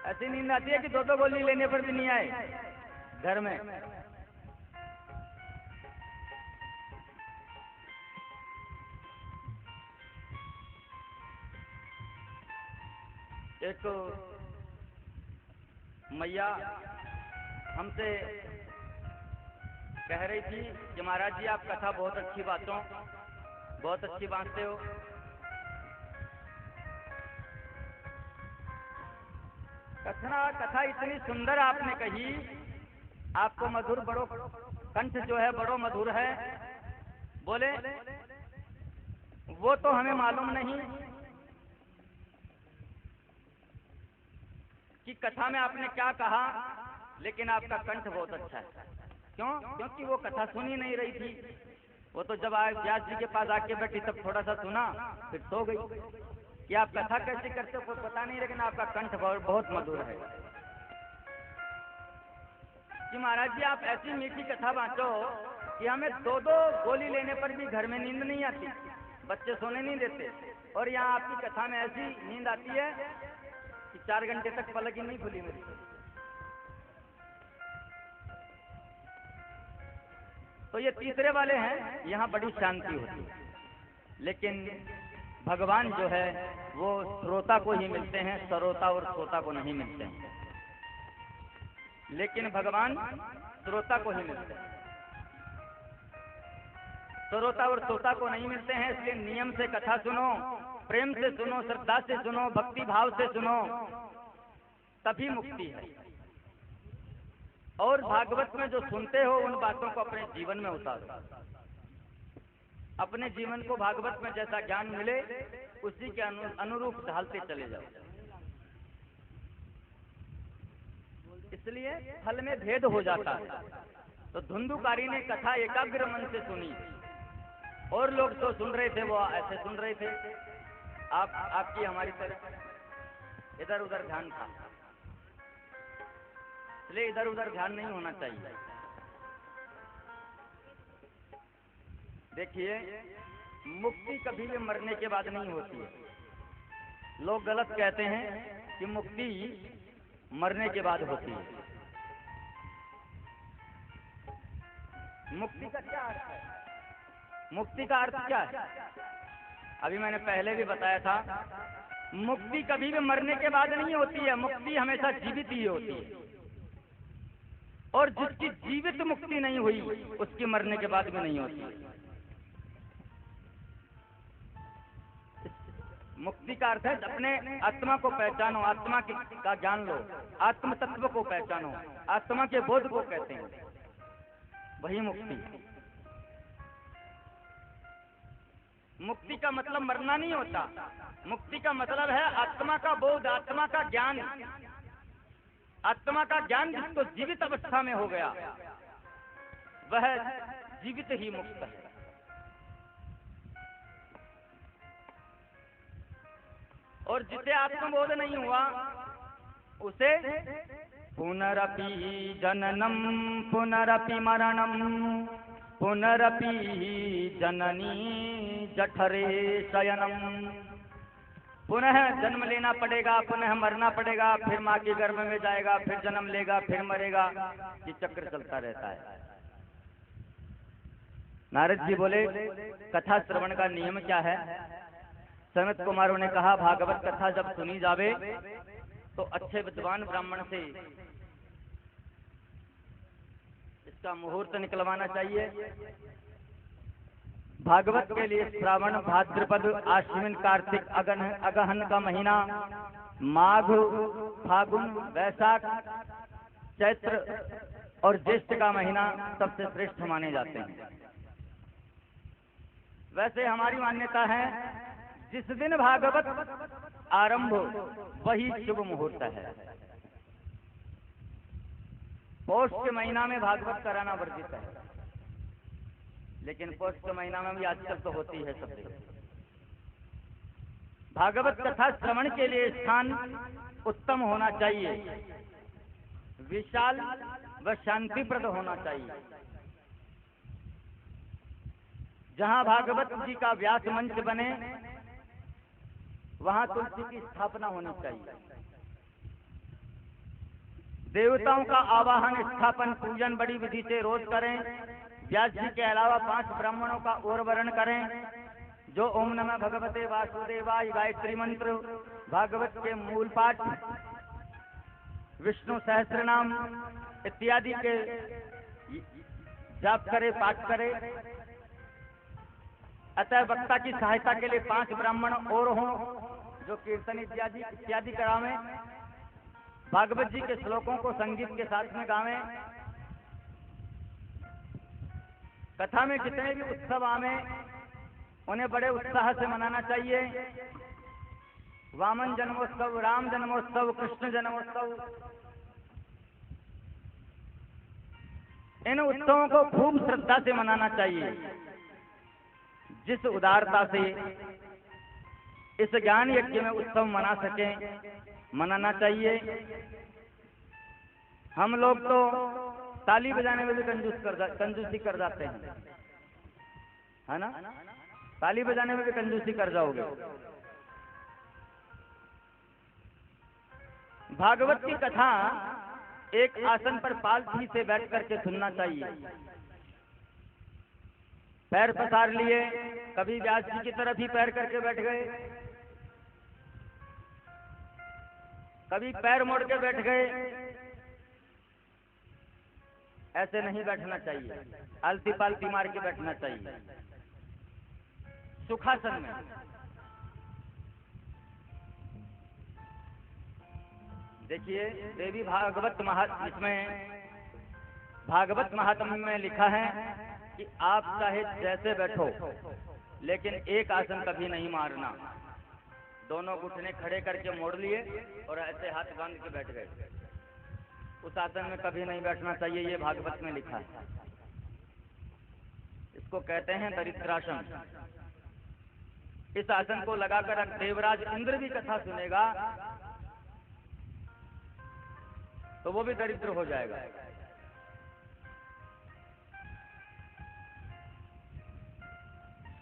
ऐसी नींद आती है कि दो दो गोली लेने पर भी नहीं आए घर में। एक मैया हमसे कह रही थी कि महाराज जी आप कथा बहुत अच्छी बांटते हो। कथा इतनी सुंदर आपने कही, आपको मधुर बड़ो कंठ जो है बड़ो मधुर है। बोले वो तो हमें मालूम नहीं कि कथा में आपने क्या कहा, लेकिन आपका कंठ बहुत अच्छा है। क्यों? क्योंकि वो कथा सुनी नहीं रही थी। वो तो जब व्यास जी के पास आके बैठी तब थोड़ा सा सुना, फिर सो गई। कि आप कथा कैसे करते हो पता नहीं, लेकिन आपका कंठ बहुत मधुर है। कि महाराज जी आप ऐसी मीठी कथा बांटो कि हमें दो दो गोली लेने पर भी घर में नींद नहीं आती, बच्चे सोने नहीं देते, और यहाँ आपकी कथा में ऐसी नींद आती है कि 4 घंटे तक पलक ही नहीं खुली मेरी। तो ये तीसरे वाले हैं, यहाँ बड़ी शांति होती है। लेकिन भगवान जो है वो श्रोता को ही मिलते हैं, सरोता और श्रोता को नहीं मिलते हैं। लेकिन भगवान श्रोता को ही मिलते हैं, सरोता और श्रोता को नहीं मिलते हैं। इसलिए नियम से कथा सुनो, प्रेम से सुनो, श्रद्धा से सुनो, भक्ति भाव से सुनो, तभी मुक्ति है। और भागवत में जो सुनते हो उन बातों को अपने जीवन में उतारो। अपने जीवन को भागवत में जैसा ज्ञान मिले उसी के अनुरूप ढालते चले जाओ। इसलिए फल में भेद हो जाता है। तो धुंधुकारी ने कथा एकाग्र मन से सुनी, और लोग तो सुन रहे थे वो ऐसे सुन रहे थे, आपकी हमारी तरह इधर उधर ध्यान था। इसलिए इधर उधर ध्यान नहीं होना चाहिए। देखिए मुक्ति कभी भी मरने के बाद नहीं होती है। लोग गलत कहते हैं कि मुक्ति मरने के बाद होती है। मुक्ति का क्या अर्थ है? मुक्ति का अर्थ क्या है? अभी मैंने पहले भी बताया था, मुक्ति कभी भी मरने के बाद नहीं होती है। मुक्ति हमेशा जीवित ही होती है, और जिसकी जीवित मुक्ति नहीं हुई उसकी मरने के बाद भी नहीं होती। मुक्ति का अर्थ है अपने आत्मा को पहचानो, आत्मा का ज्ञान लो, आत्म तत्व को पहचानो, आत्मा के बोध को कहते हैं, वही मुक्ति। मुक्ति का मतलब मरना नहीं होता। मुक्ति का मतलब है आत्मा का बोध, आत्मा का ज्ञान। आत्मा का ज्ञान जिसको जीवित अवस्था में हो गया वह जीवित ही मुक्त है। और जिसे आत्मबोध नहीं हुआ उसे पुनरपि जननम पुनरपि मरणम पुनरपि जननी जठरे शयनम। पुनः जन्म लेना पड़ेगा, पुनः मरना पड़ेगा, फिर माँ के गर्भ में जाएगा, फिर जन्म लेगा, फिर मरेगा। ये चक्र चलता रहता है। नारद जी बोले कथा श्रवण का नियम क्या है? सनत कुमारों ने कहा भागवत कथा जब सुनी जावे तो अच्छे विद्वान ब्राह्मण से इसका मुहूर्त निकलवाना चाहिए। भागवत के लिए श्रावण, भाद्रपद, आश्विन, कार्तिक, अगहन का महीना, माघ, फागुन, वैशाख, चैत्र और ज्येष्ठ का महीना सबसे श्रेष्ठ माने जाते हैं। वैसे हमारी मान्यता है जिस दिन भागवत आरंभ वही शुभ मुहूर्त है। पौष के महीना में भागवत कराना वर्जित है, लेकिन पौष के महीना में भी आजकल तो होती है सब जगह। भागवत कथा श्रवण के लिए स्थान उत्तम होना चाहिए, विशाल व शांतिप्रद होना चाहिए। जहां भागवत जी का व्यास मंच बने वहां तुलसी की स्थापना होनी चाहिए। देवताओं का आवाहन, स्थापन, पूजन बड़ी विधि से रोज करें। व्यास जी के अलावा 5 ब्राह्मणों का और वर्ण करें जो ओम नमः भगवते वासुदेवाय गायत्री मंत्र, भागवत के मूल पाठ, विष्णु सहस्त्रनाम इत्यादि के जाप करे, पाठ करे। अतः वक्ता की सहायता के लिए 5 ब्राह्मण और हों जो कीर्तन इत्यादि करावें। भागवत जी के श्लोकों को संगीत के साथ में गावें। कथा में जितने भी उत्सव आवे उन्हें बड़े उत्साह से मनाना चाहिए। वामन जन्मोत्सव, राम जन्मोत्सव, कृष्ण जन्मोत्सव, इन उत्सवों को खूब श्रद्धा से मनाना चाहिए। जिस उदारता से इस ज्ञान यज्ञ में उत्सव मना सकें, मनाना चाहिए। हम लोग तो ताली बजाने में भी कंजूसी कर जाते हैं, है ना? ताली बजाने में भी कंजूसी कर जाओगे। भागवत की कथा एक आसन पर पालथी से बैठ करके सुनना चाहिए। पैर पसार लिए, कभी व्यास जी की तरफ ही पैर करके बैठ गए, कभी पैर मोड़ के बैठ गए। ऐसे नहीं बैठना चाहिए, आलती पालती मार के बैठना चाहिए सुखासन में। देखिए देवी भागवत इसमें भागवत महात्म्य में लिखा है कि आप चाहे जैसे बैठो लेकिन एक आसन कभी नहीं मारना। दोनों घुटने खड़े करके मोड़ लिए और ऐसे हाथ बांध के बैठ गए। उस आसन में कभी नहीं बैठना चाहिए, ये भागवत में लिखा है। इसको कहते हैं दरिद्रासन। इस आसन को लगाकर देवराज इंद्र भी कथा सुनेगा तो वो भी दरिद्र हो जाएगा।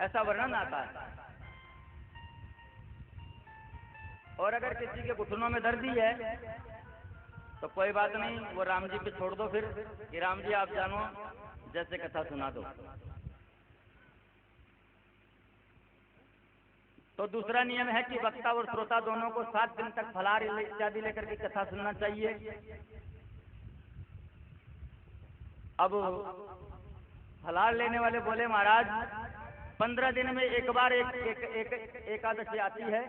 ऐसा वर्णन आता है। और अगर किसी के घुटनों में दर्द ही है तो कोई बात नहीं, वो राम जी पे छोड़ दो फिर कि राम जी आप जानो, जैसे कथा सुना दो। तो दूसरा नियम है कि वक्ता और श्रोता दोनों को 7 दिन तक फलाहार इत्यादि लेकर के कथा सुनना चाहिए। अब फलाहार लेने वाले बोले महाराज 15 दिन में एक बार एक एकादशी आती है।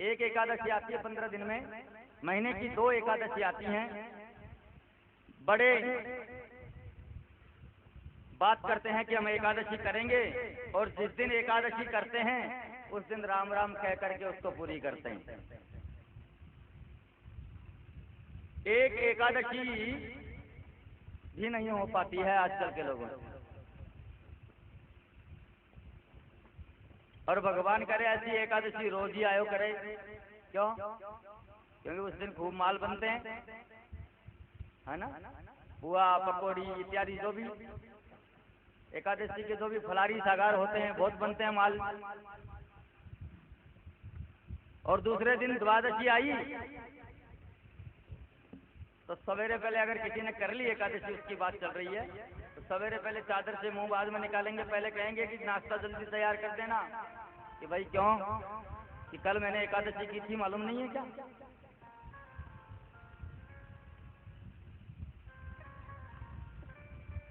एक एकादशी आती है 15 दिन में, महीने की 2 एकादशी आती हैं। बड़े बात करते हैं कि हम एकादशी करेंगे और जिस दिन एकादशी करते हैं उस दिन राम राम कह करके उसको पूरी करते हैं। एक एकादशी भी नहीं हो पाती है आजकल के लोगों से। और भगवान करे ऐसी एकादशी रोज ही आयो करे। क्यों? क्योंकि उस दिन खूब माल बनते हैं, है ना? बुआ पकौड़ी इत्यादि जो भी एकादशी के जो भी फलारी सागार होते हैं बहुत बनते हैं माल। और दूसरे दिन द्वादशी आई तो सवेरे पहले अगर किसी ने कर ली एकादशी, उसकी बात चल रही है, तो सवेरे पहले चादर से मुंह बाद में निकालेंगे। पहले कहेंगे कि नाश्ता जल्दी तैयार कर देना। कि भाई क्यों? कि कल मैंने एकादशी की थी, मालूम नहीं है क्या?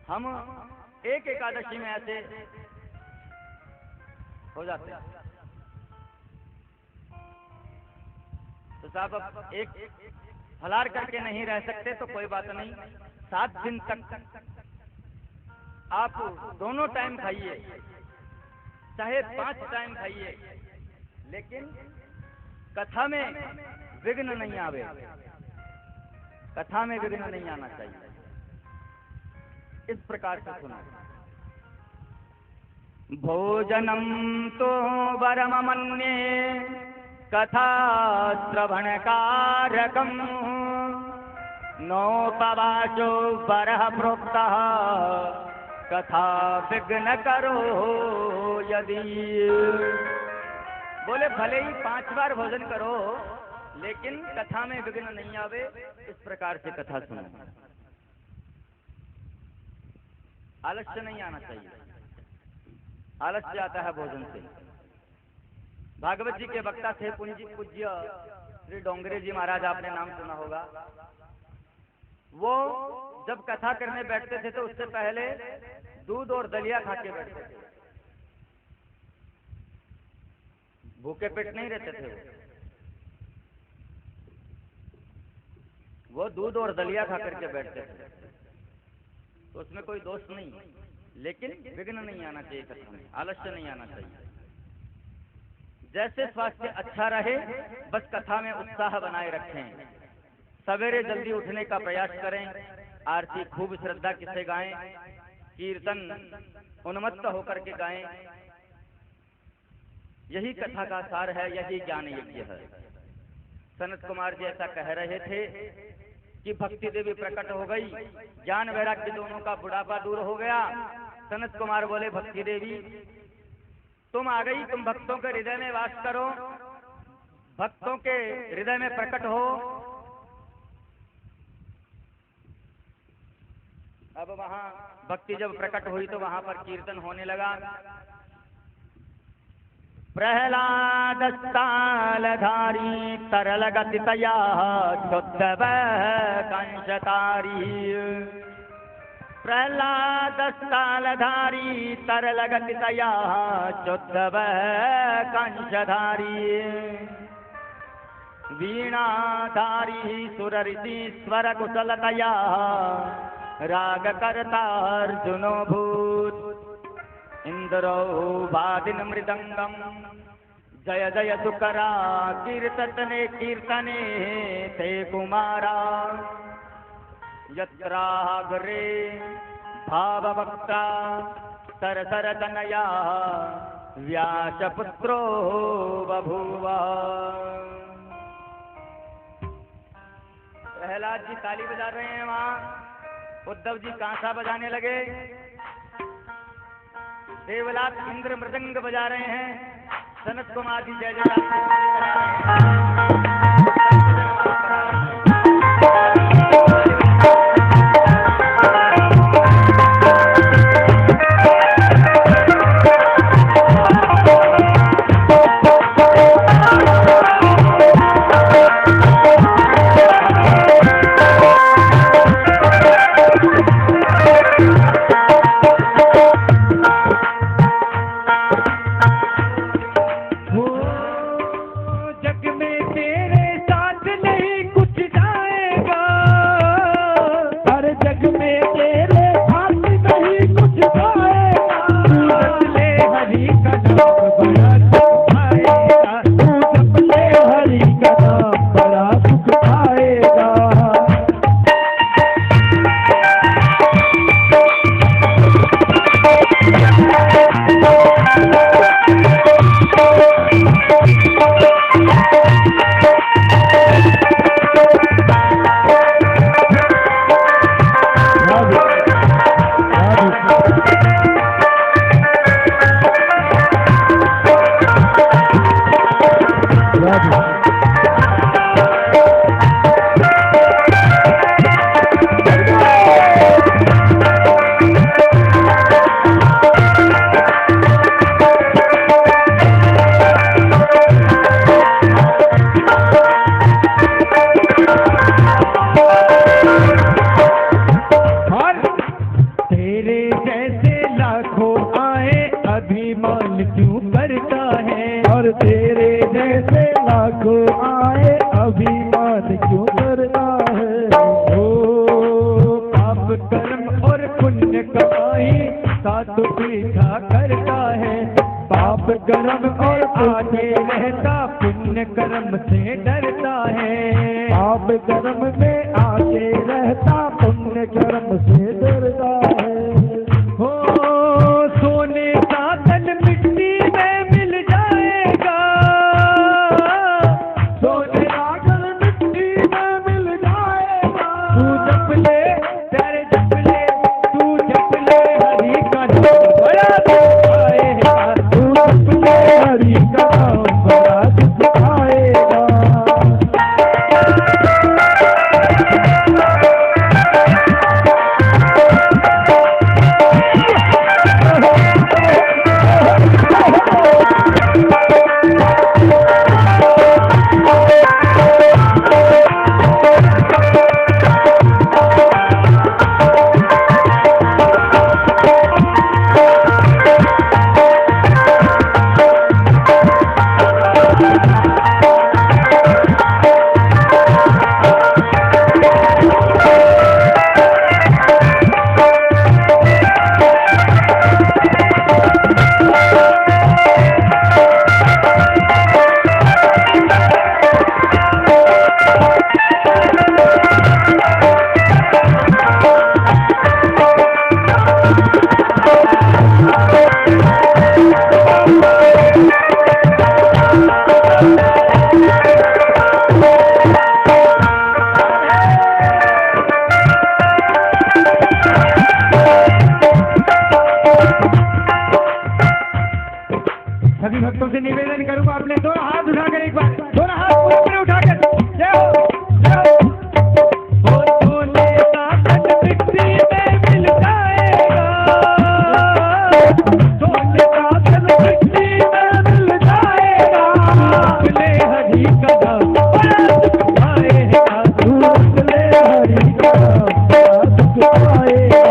हम एक एकादशी में ऐसे हो जाते हैं। तो साहब अब एक फलाहार करके नहीं रह सकते तो कोई बात नहीं, 7 दिन तक आप दोनों टाइम खाइए, चाहे 5 टाइम खाइए, लेकिन कथा में विघ्न नहीं आवे, कथा में विघ्न नहीं आना चाहिए। इस प्रकार से सुना, भोजनम तो वरमन्ये कथा श्रवण कारकम नोपवाचो वरः प्रोक्तः कथा विघ्न करो यदि। बोले भले ही 5 बार भोजन करो लेकिन कथा में विघ्न नहीं आवे, इस प्रकार से कथा सुनो। आलस्य नहीं आना चाहिए, आलस्य आता है भोजन से। भागवत जी के वक्ता थे पूज्य श्री डोंगरे जी महाराज, आपने नाम सुना होगा। वो जब कथा करने बैठते थे तो उससे पहले दूध और दलिया खा के बैठते थे, भूखे पेट नहीं रहते थे। वो दूध और दलिया खा करके बैठते थे, तो उसमें कोई दोष नहीं, लेकिन विघ्न नहीं आना चाहिए कथा में, आलस्य नहीं आना चाहिए। जैसे स्वास्थ्य अच्छा रहे बस कथा में उत्साह बनाए रखें, सवेरे जल्दी उठने का प्रयास करें, आरती खूब श्रद्धा से गाएं, कीर्तन उन्मत्त होकर के गाएं। यही कथा का सार है, यही ज्ञान यज्ञ है। सनत कुमार जी ऐसा कह रहे थे कि भक्ति देवी प्रकट हो गई, ज्ञान वैराग्य दोनों का बुढ़ापा दूर हो गया। सनत कुमार बोले, भक्ति देवी तुम आ गई, तुम भक्तों के हृदय में वास करो, भक्तों के हृदय में प्रकट हो। अब वहां भक्ति जब प्रकट हुई तो वहां पर कीर्तन होने लगा। प्रहलाद स्थालधारी तरल गति तया शुद्धव कंशतारी। प्रहलाद स्थालधारी तरल गति तया शुद्धव कंशधारी। वीणाधारी सुरऋषि स्वर कुशलतया राग करता अर्जुनो भूत। इंद्रो वादिन मृदंगम जय जय सुकरा कीर्तने कीर्तने ते कुमारा। यत्राग्रे भावभक्ता सरसर तनया व्यासपुत्रो बभूव। प्रहलाद जी ताली बजा रहे हैं, वहां उद्धव जी कांसा बजाने लगे, देवलाल इंद्र मृदंग बजा रहे हैं, सनत कुमार जी जय कर्म से डरता है। आप कर्म में आके रहता, पुण्य कर्म से डरता है। हो सोने का तन मिट्टी में मिल जाएगा, सोने का तन मिट्टी में मिल जाएगा। तू जप ले तेरे जप ले, तू जप ले हरि का नाम बड़ा दुख आएगा। तू जप ले हरि का नाम बड़ा दुख आएगा। सभी भक्तों से निवेदन करूंगा, अपने दोनों हाथ उठाकर एक बार, दोनों हाथ पूरे पूरे उठाकर जय हो जय हो। ओ सोने का तन मिट्टी में मिल जाएगा, सोने का तन मिट्टी में मिल जाएगा। अपने हरि का नाम बड़ा दुख आएगा, तू जप ले हरि का नाम बड़ा दुख आएगा।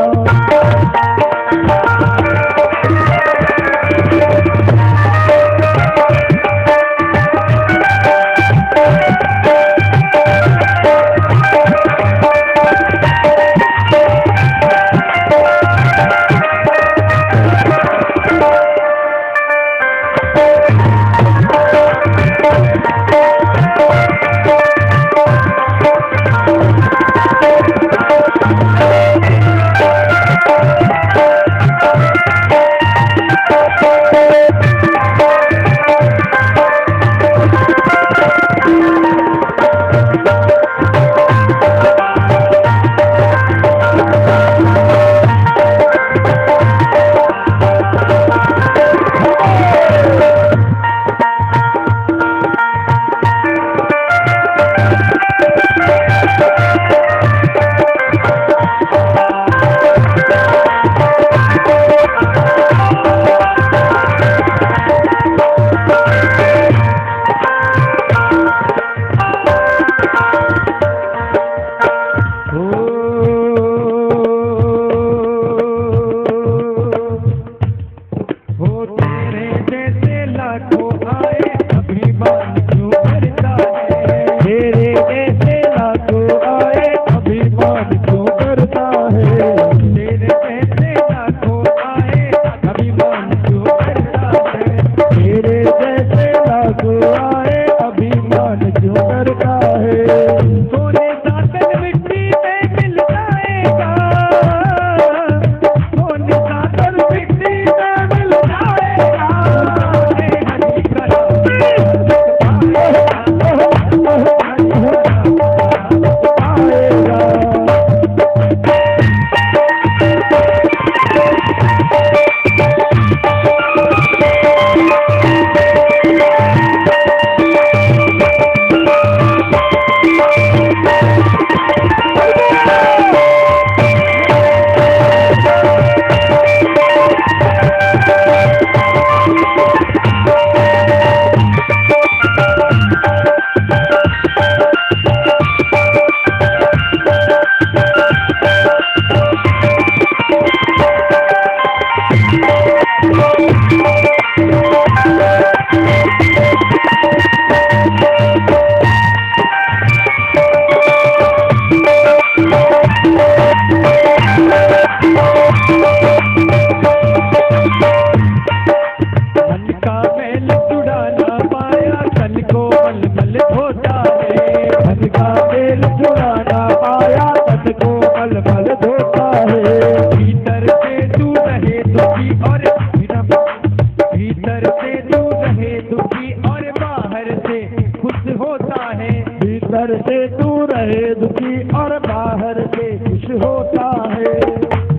खुश होता है।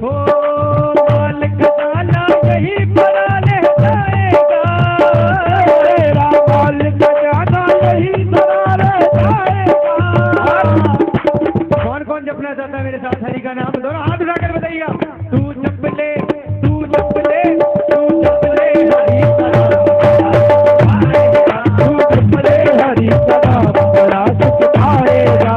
हो माल खजाना यही बना ले जाएगा, तेरा माल खजाना यही बना ले जाएगा। कौन कौन जपना चाहता है मेरे साथ हरि का नाम? दोनों हाथ उठाकर बताइएगा। तू जप ले, तू जप ले, तू जप ले हरि का नाम, तू जप ले हरि का नाम बड़ा सुख पाएगा।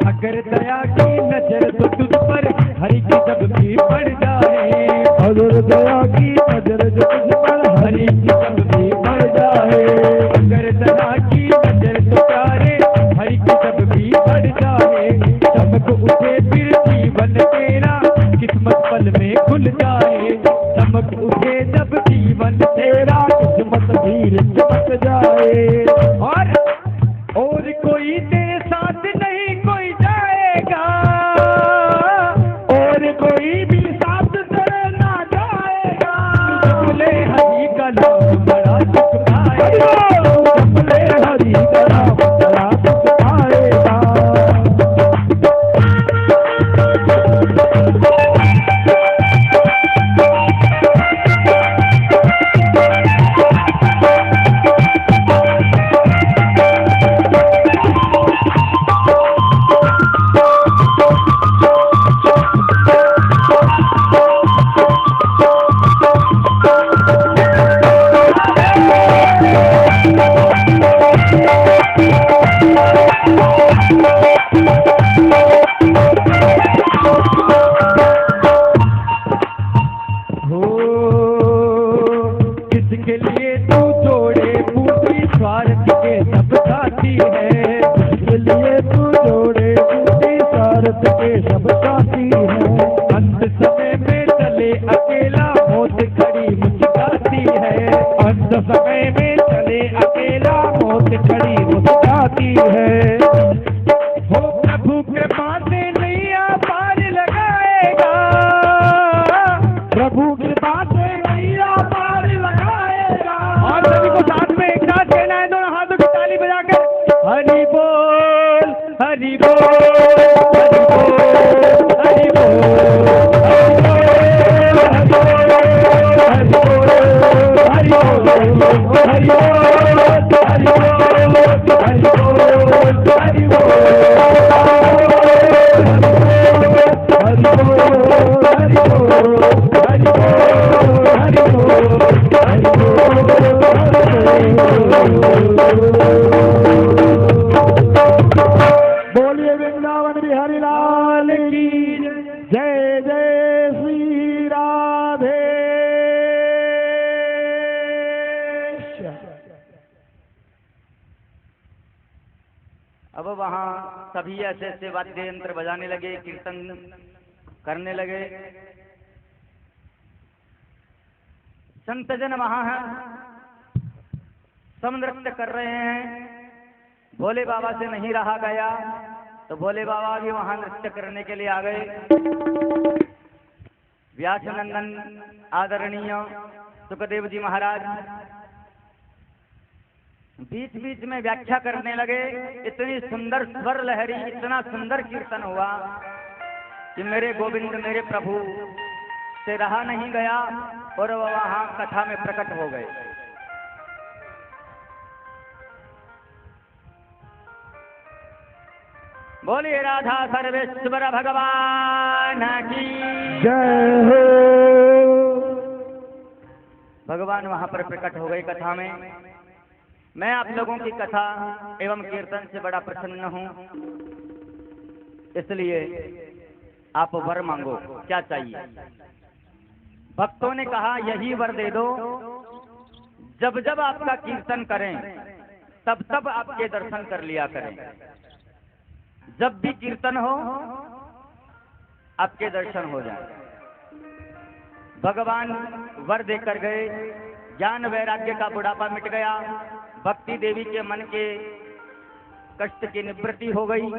अगर दया की नजर तो तुझ पर हरि की जब भी पड़ जाए, अगर दया की नजर जो तुझ पर हरि की जब भी पड़ जाए। अगर दया की नजर तो प्यारे हरि की जब भी पड़ जाए, चमक उठे फिर जीवन तेरा किस्मत पल में खुल जाए, चमक उठे जब जीवन तेरा किस्मत भी चमक जाए। और कोई तेरे साथ नहीं कोई जाएगा, और कोई भी साथ तेरे ना जाएगा। बोले हरि का नाम बड़ा सुख पाएगा, बोले हरि का नाम बड़ा सुख पाएगा। हो किसके लिए तू जोड़े पूरी स्वार्थ के सब साथी है, इसके लिए तू जोड़े बूटी सारथ के सब साथी है। अंत समय में चले अकेला मौत खड़ी मुस्कुराती है, अंत समय में चले अकेला मौत खड़ी मुस्कुराती है। हो प्रभु कृपा से नैया पार लगाएगा, प्रभु कृपा से नैया पार लगाएगा। और सभी को साथ में एक साथ कहना है, दोनों हाथों की ताली बजाकर हरि बोल हरि बोल हरि बोल हरि बोल हरि बोल हरि बोलिए वृंदावन बिहारी लाल की जय। जय श्री राधे। अब वहाँ सभी ऐसे ऐसे वाद्य यंत्र बजाने लगे, कीर्तन करने लगे। संतजन वहाँ हैं, सब नृत्य कर रहे हैं। भोले बाबा से नहीं रहा गया तो भोले बाबा भी वहाँ नृत्य करने के लिए आ गए। व्यासनंदन आदरणीय सुखदेव जी महाराज बीच बीच में व्याख्या करने लगे। इतनी सुंदर स्वर लहरी, इतना सुंदर कीर्तन हुआ कि मेरे गोविंद मेरे प्रभु से रहा नहीं गया और वह वहाँ कथा में प्रकट हो गए। बोलिए राधा सर्वेश्वर भगवान की जय हो। भगवान वहां पर प्रकट हो गए कथा में। मैं आप लोगों की कथा एवं कीर्तन से बड़ा प्रसन्न हूं, इसलिए आप वर मांगो, क्या चाहिए। भक्तों ने कहा यही वर दे दो, जब जब आपका कीर्तन करें तब तब आपके दर्शन कर लिया करें। जब भी कीर्तन हो आपके दर्शन हो जाए। भगवान वर देकर गए, ज्ञान वैराग्य का बुढ़ापा मिट गया, भक्ति देवी के मन के कष्ट की निवृत्ति हो गई।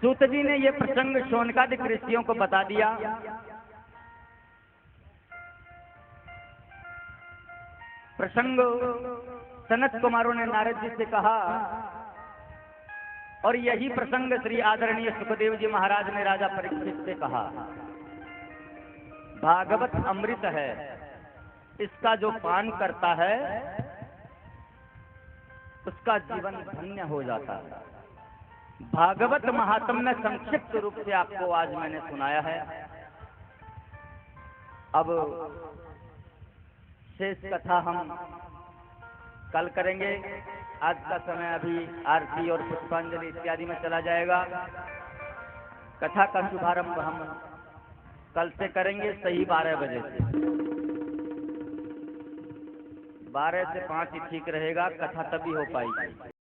सूत जी ने यह प्रसंग शौनकादिक ऋषियों को बता दिया। प्रसंग सनत कुमारों ने नारद जी से कहा, और यही प्रसंग श्री आदरणीय सुखदेव जी महाराज ने राजा परीक्षित से कहा। भागवत अमृत है, इसका जो पान करता है उसका जीवन धन्य हो जाता है। भागवत महात्म्य में संक्षिप्त रूप से आपको आज मैंने सुनाया है। अब शेष कथा हम कल करेंगे। आज का समय अभी आरती और पुष्पांजलि इत्यादि में चला जाएगा। कथा का शुभारंभ हम कल से करेंगे, सही 12 बजे से। 12 से 5 ही ठीक रहेगा, कथा तभी हो पाएगी।